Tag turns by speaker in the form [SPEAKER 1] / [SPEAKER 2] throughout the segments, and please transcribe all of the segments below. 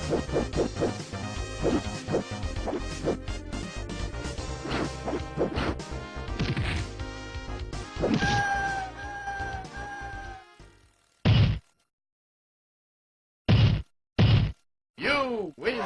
[SPEAKER 1] You win!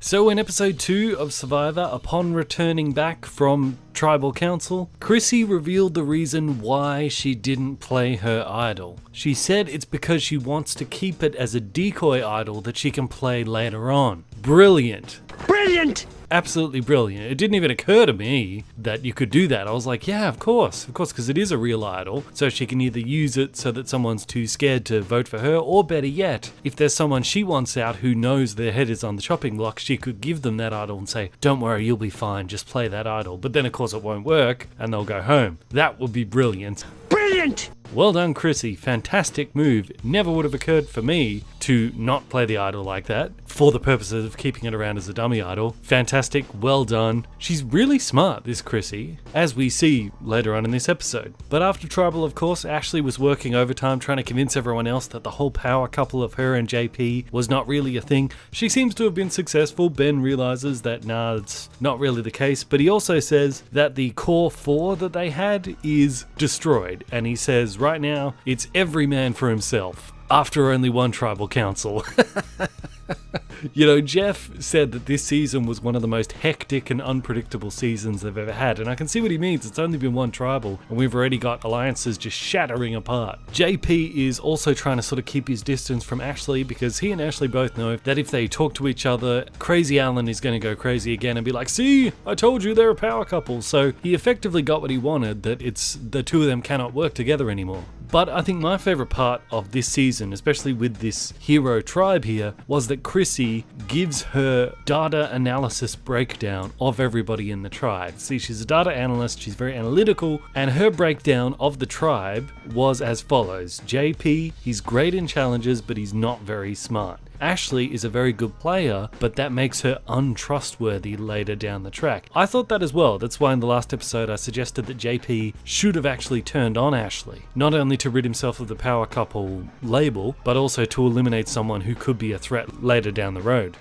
[SPEAKER 2] So in episode 2 of Survivor, upon returning back from Tribal Council, Chrissy revealed the reason why she didn't play her idol. She said it's because she wants to keep it as a decoy idol that she can play later on. Brilliant!
[SPEAKER 1] Brilliant!
[SPEAKER 2] Absolutely brilliant. It didn't even occur to me that you could do that. I was like, yeah, of course, because it is a real idol. So she can either use it so that someone's too scared to vote for her, or better yet, if there's someone she wants out who knows their head is on the chopping block, she could give them that idol and say, don't worry, you'll be fine, just play that idol. But then of course it won't work and they'll go home. That would be brilliant.
[SPEAKER 1] Brilliant!
[SPEAKER 2] Well done, Chrissy. Fantastic move. It never would have occurred for me to not play the idol like that for the purposes of keeping it around as a dummy idol. Fantastic. Well done. She's really smart, this Chrissy, as we see later on in this episode. But after Tribal, of course, Ashley was working overtime trying to convince everyone else that the whole power couple of her and JP was not really a thing. She seems to have been successful. Ben realizes that, nah, it's not really the case. But he also says that the core 4 that they had is destroyed. And he says, right now, it's every man for himself, after only one tribal council. You know, Jeff said that this season was one of the most hectic and unpredictable seasons they've ever had, and I can see what he means. It's only been one tribal, and we've already got alliances just shattering apart. JP is also trying to sort of keep his distance from Ashley, because he and Ashley both know that if they talk to each other, Crazy Alan is going to go crazy again and be like, see, I told you they're a power couple. So he effectively got what he wanted, that it's the two of them cannot work together anymore. But I think my favourite part of this season, especially with this hero tribe here, was that Chrissy gives her data analysis breakdown of everybody in the tribe. See, she's a data analyst, she's very analytical, and her breakdown of the tribe was as follows. JP, he's great in challenges, but he's not very smart. Ashley is a very good player, but that makes her untrustworthy later down the track. I thought that as well. That's why in the last episode I suggested that JP should have actually turned on Ashley, not only to rid himself of the power couple label, but also to eliminate someone who could be a threat later down the road.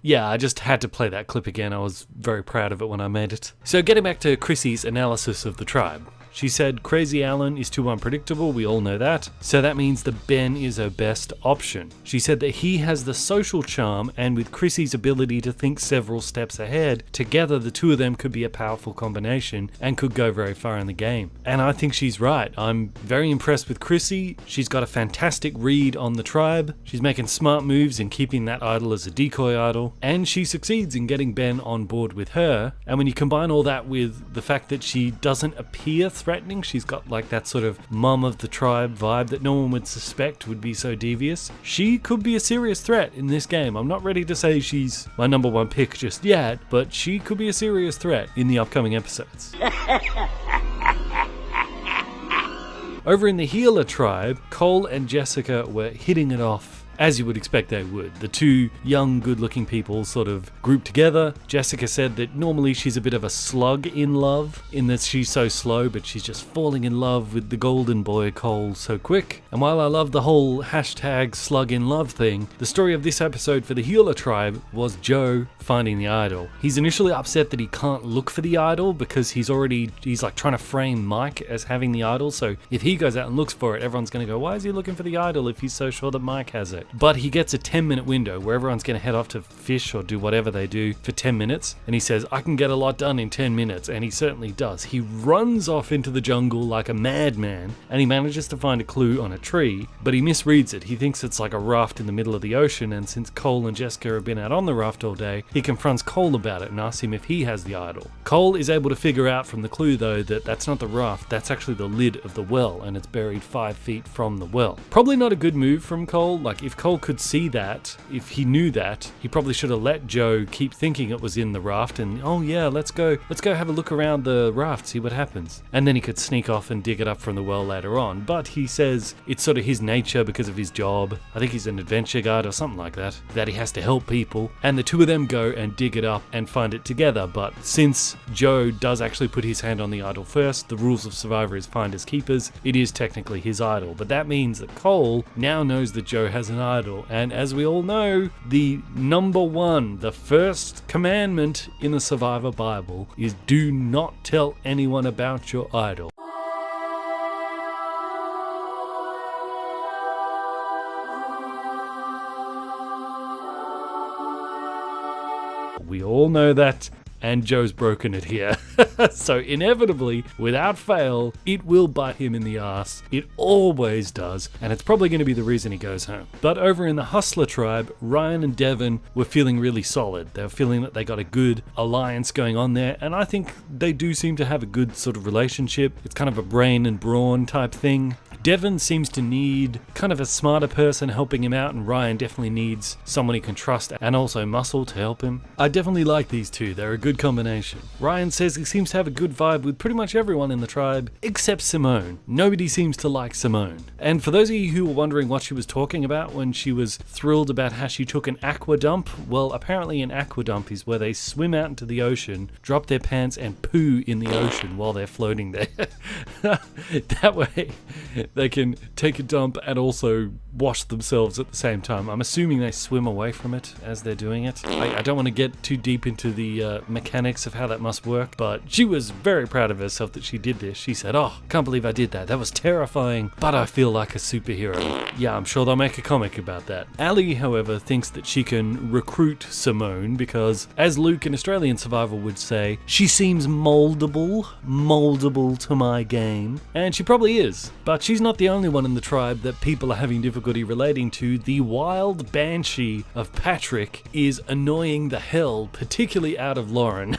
[SPEAKER 2] Yeah, I just had to play that clip again. I was very proud of it when I made it. So getting back to Chrissy's analysis of the tribe. She said Crazy Alan is too unpredictable, we all know that. So that means that Ben is her best option. She said that he has the social charm, and with Chrissy's ability to think several steps ahead, together the two of them could be a powerful combination and could go very far in the game. And I think she's right. I'm very impressed with Chrissy. She's got a fantastic read on the tribe. She's making smart moves in keeping that idol as a decoy idol, and she succeeds in getting Ben on board with her. And when you combine all that with the fact that she doesn't appear threatening, she's got like that sort of mum of the tribe vibe that no one would suspect would be so devious. She could be a serious threat in this game. I'm not ready to say she's my number one pick just yet, but she could be a serious threat in the upcoming episodes. Over in the healer tribe, Cole and Jessica were hitting it off as you would expect they would. The two young, good-looking people sort of grouped together. Jessica said that normally she's a bit of a slug in love, in that she's so slow, but she's just falling in love with the golden boy Cole so quick. And while I love the whole hashtag slug in love thing, the story of this episode for the healer tribe was Joe finding the idol. He's initially upset that he can't look for the idol because he's like trying to frame Mike as having the idol. So if he goes out and looks for it, everyone's going to go, why is he looking for the idol if he's so sure that Mike has it? But he gets a 10-minute window where everyone's going to head off to fish or do whatever they do for 10 minutes. And he says, I can get a lot done in 10 minutes. And he certainly does. He runs off into the jungle like a madman, and he manages to find a clue on a tree, but he misreads it. He thinks it's like a raft in the middle of the ocean, and since Cole and Jessica have been out on the raft all day, he confronts Cole about it and asks him if he has the idol. Cole is able to figure out from the clue though that that's not the raft, that's actually the lid of the well, and it's buried 5 feet from the well. Probably not a good move from Cole. Like if Cole could see that, if he knew that, he probably should have let Joe keep thinking it was in the raft and, oh yeah, let's go have a look around the raft, see what happens. And then he could sneak off and dig it up from the well later on. But he says it's sort of his nature because of his job. I think he's an adventure guide or something like that he has to help people. And the two of them go and dig it up and find it together. But since Joe does actually put his hand on the idol first, the rules of Survivor is finders keepers, it is technically his idol. But that means that Cole now knows that Joe has an idol. And as we all know, the number one, the first commandment in the Survivor Bible is do not tell anyone about your idol. We all know that, and Joe's broken it here. So inevitably, without fail, it will bite him in the ass. It always does, and it's probably going to be the reason he goes home. But over in the Hustler tribe, Ryan and Devon were feeling really solid. They were feeling that they got a good alliance going on there, and I think they do seem to have a good sort of relationship. It's kind of a brain and brawn type thing. Devon seems to need kind of a smarter person helping him out, and Ryan definitely needs someone he can trust and also muscle to help him. I definitely like these two. They're a good combination. Ryan says he seems to have a good vibe with pretty much everyone in the tribe except Simone. Nobody seems to like Simone. And for those of you who were wondering what she was talking about when she was thrilled about how she took an aqua dump, well, apparently an aqua dump is where they swim out into the ocean, drop their pants and poo in the ocean while they're floating there. That way they can take a dump and also wash themselves at the same time. I'm assuming they swim away from it as they're doing it. I don't want to get too deep into the mechanics of how that must work, but she was very proud of herself that she did this. She said, "Oh, can't believe I did that. That was terrifying, but I feel like a superhero." Yeah, I'm sure they'll make a comic about that. Ali, however, thinks that she can recruit Simone because, as Luke in Australian Survival would say, she seems moldable to my game. And she probably is, but she's not the only one in the tribe that people are having difficulty relating to. The wild banshee of Patrick is annoying the hell, particularly out of Lauren.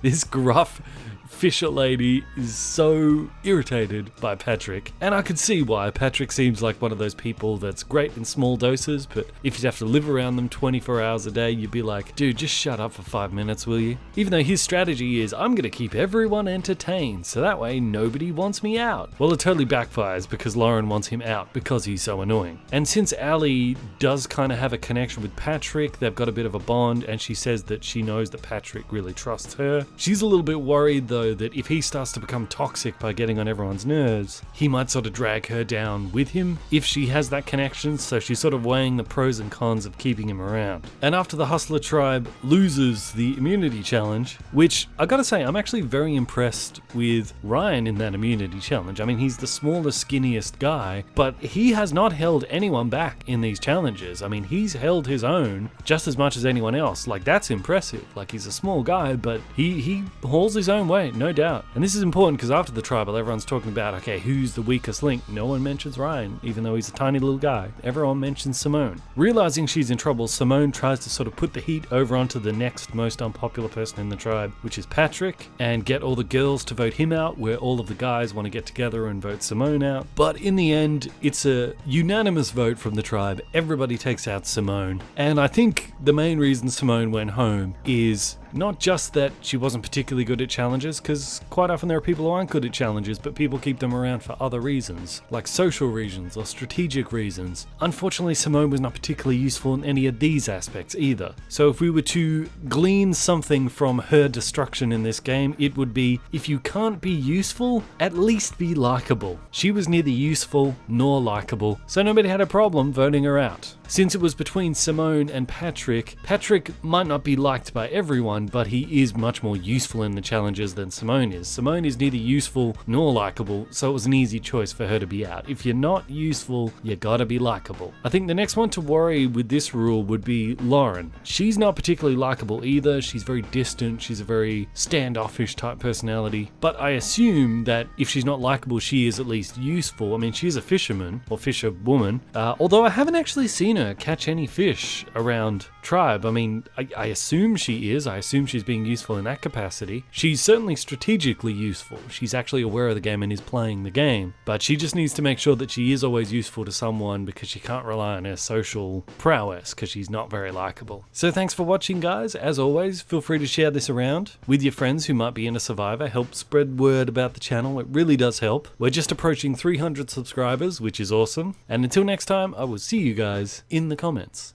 [SPEAKER 2] This gruff Fisher lady is so irritated by Patrick, and I could see why. Patrick seems like one of those people that's great in small doses, but if you'd have to live around them 24 hours a day, you'd be like, dude, just shut up for 5 minutes, will you? Even though his strategy is, I'm gonna keep everyone entertained, so that way nobody wants me out. Well, it totally backfires because Lauren wants him out because he's so annoying. And since Ali does kind of have a connection with Patrick, they've got a bit of a bond, and she says that she knows that Patrick really trusts her. She's a little bit worried though that if he starts to become toxic by getting on everyone's nerves, he might sort of drag her down with him if she has that connection, so she's sort of weighing the pros and cons of keeping him around. And after the Hustler tribe loses the immunity challenge, which I gotta say, I'm actually very impressed with Ryan in that immunity challenge. I mean, he's the smallest, skinniest guy, but he has not held anyone back in these challenges. I mean, he's held his own just as much as anyone else. Like, that's impressive. Like, he's a small guy, but he hauls his own weight, no doubt. And this is important because after the tribal, everyone's talking about, okay, who's the weakest link? No one mentions Ryan, even though he's a tiny little guy. Everyone mentions Simone. Realizing she's in trouble, Simone tries to sort of put the heat over onto the next most unpopular person in the tribe, which is Patrick, and get all the girls to vote him out, where all of the guys want to get together and vote Simone out. But in the end, it's a unanimous vote from the tribe. Everybody takes out Simone. And I think the main reason Simone went home is not just that she wasn't particularly good at challenges, because quite often there are people who aren't good at challenges, but people keep them around for other reasons, like social reasons or strategic reasons. Unfortunately, Simone was not particularly useful in any of these aspects either. So if we were to glean something from her destruction in this game, it would be, if you can't be useful, at least be likable. She was neither useful nor likable, so nobody had a problem voting her out. Since it was between Simone and Patrick, Patrick might not be liked by everyone, but he is much more useful in the challenges than Simone is. Simone is neither useful nor likable, so it was an easy choice for her to be out. If you're not useful, you gotta be likable. I think the next one to worry with this rule would be Lauren. She's not particularly likable either. She's very distant. She's a very standoffish type personality. But I assume that if she's not likable, she is at least useful. I mean, she's a fisherman, or fisherwoman, although I haven't actually seen her her catch any fish around Tribe. I mean, I assume she is. I assume she's being useful in that capacity. She's certainly strategically useful. She's actually aware of the game and is playing the game. But she just needs to make sure that she is always useful to someone, because she can't rely on her social prowess because she's not very likable. So thanks for watching, guys. As always, feel free to share this around with your friends who might be into Survivor. Help spread word about the channel. It really does help. We're just approaching 300 subscribers, which is awesome. And until next time, I will see you guys in the comments.